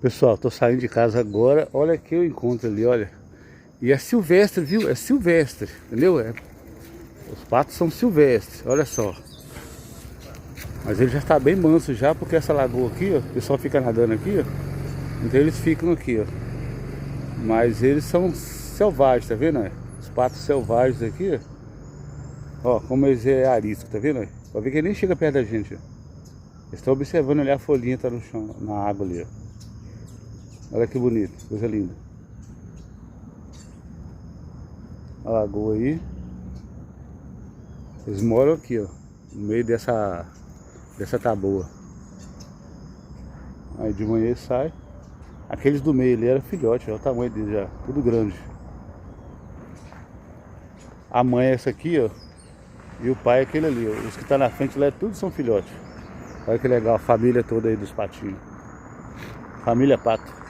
Pessoal, tô saindo de casa agora. Olha que eu encontro ali, olha. E é silvestre, viu? É silvestre, entendeu? Os patos são silvestres, olha só. Mas ele já está bem manso já, porque essa lagoa aqui, ó, o pessoal fica nadando aqui, ó. Então eles ficam aqui, ó. Mas eles são selvagens, tá vendo? Os patos selvagens aqui, ó. Ó, como eles é arisco, tá vendo? Pode ver que ele nem chega perto da gente, ó. Eles estão observando ali a folhinha tá no chão, na água ali, ó. Olha que bonito, coisa linda. A lagoa aí. Eles moram aqui, ó, no meio dessa taboa. Aí de manhã ele sai. Aqueles do meio ali eram filhote, olha o tamanho dele já, tudo grande. A mãe é essa aqui, ó. E o pai é aquele ali, ó. Os que tá na frente lá tudo são filhotes. Olha que legal, a família toda aí dos patinhos. Família pato.